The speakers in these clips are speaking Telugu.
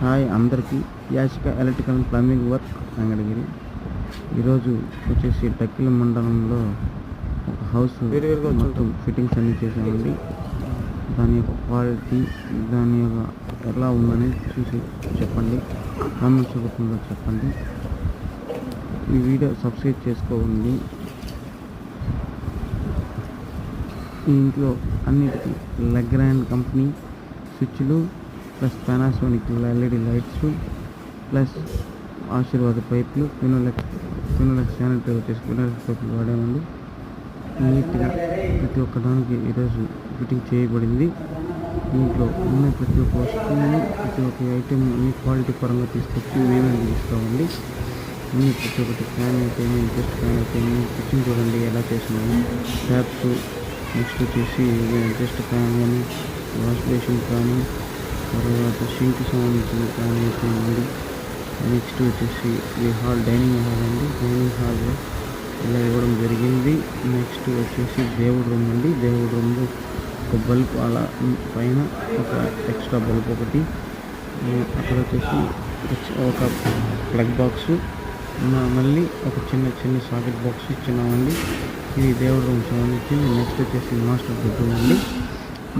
హాయ్ అందరికీ. Yashika electrical plumbing work Venkatagiri. ఈరోజు వచ్చేసి టక్కిల మండలంలో ఒక హౌస్ మొత్తం ఫిట్టింగ్స్ అన్నీ చేసామండి. దాని యొక్క క్వాలిటీ, దాని యొక్క ఎలా ఉందని చూసి చెప్పండి, కామెంట్స్ రూపంలో చెప్పండి. ఈ వీడియో సబ్స్క్రైబ్ చేసుకోండి. ఈ ఇంట్లో అన్నిటికీ లెగ్రాండ్ కంపెనీ స్విచ్లు plus Panasonic LED lights plus ఆశీర్వాద పైపులు, ఫినోలెక్స్ శానిటరీ వచ్చేసి ఫినోలెక్స్ పైపులు వాడామండి. నీట్గా ప్రతి ఒక్క దానికి ఈరోజు ఫిట్టింగ్ చేయబడింది. దీంట్లో ఉన్న ప్రతి ఒక్క వస్తువుని, ప్రతి ఒక్క ఐటెం అన్ని క్వాలిటీ పరంగా తీసుకొచ్చి మేమే తీసుకోవాలి. అన్ని ప్రతి ఒక్కటి ఫ్యాన్ అయితేనే, జస్ట్ ఫ్యాన్ అయితేనే కిచెన్ చూడండి ఎలా చేసినాము. ట్యాప్స్, నెక్స్ట్ వచ్చేసి జస్ట్ ఫ్యాన్ కానీ, వాష్ బేసిన్ కానీ, తర్వాత షింక్ సంబంధించిన ఫ్యాన్ అయితే ఉంది. నెక్స్ట్ వచ్చేసి ఇది హాల్, డైనింగ్ హాల్ అండి. డైనింగ్ హాల్ ఇలా ఇవ్వడం జరిగింది. నెక్స్ట్ వచ్చేసి దేవుడు రూమ్ అండి. దేవుడు రూమ్లో ఒక బల్బ్ అలా పైన ఒక ఎక్స్ట్రా బల్బ్ ఒకటి, అక్కడ వచ్చేసి ఒక ప్లగ్ బాక్స్, మళ్ళీ ఒక చిన్న సాకెట్ బాక్స్ ఇచ్చినామండి. ఇది దేవుడు రూమ్ సంబంధించింది. నెక్స్ట్ వచ్చేసి మాస్టర్ బెడ్రూమ్ అండి.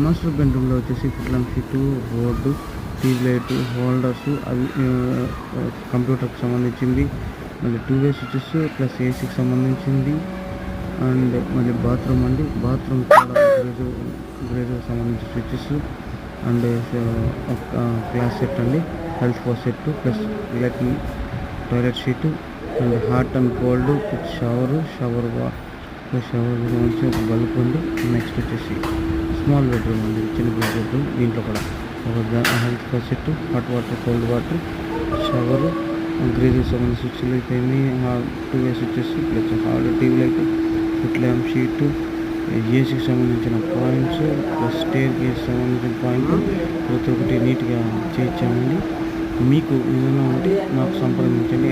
మాస్టర్ బెడ్రూమ్లో వచ్చేసి ఫుట్లం sheet, board, tube light, holders, అవి కంప్యూటర్కి సంబంధించింది. మళ్ళీ 2-way స్విచెస్ ప్లస్ ఏసీకి సంబంధించింది. అండ్ మళ్ళీ బాత్రూమ్ అండి. బాత్రూమ్ కూడా గ్రేజర్ సంబంధించిన స్విచెస్ అండ్ ఒక క్లాస్ సెట్ అండి, health four set plus toilet sheet and hot and cold with shower సంబంధించి ఒక బల్బ్ ఉంది. నెక్స్ట్ వచ్చేసి స్మాల్ బెడ్రూమ్ అండి, చిన్న బెడ్రూమ్. దీంట్లో కూడా ఒక health four set, hot water, cold water, shower, geyser సంబంధించిన స్విచ్లు అయితే 2-way switches plus hall, TV light, foot lamp sheet, ఏసీకి సంబంధించిన పాయింట్స్ ప్లస్ స్టేర్ కేస్ సంబంధించిన పాయింట్ ప్రతి ఒక్కటి నీట్గా చేయించామండి. మీకు ఏదైనా ఉంటే మాకు సంప్రదించండి.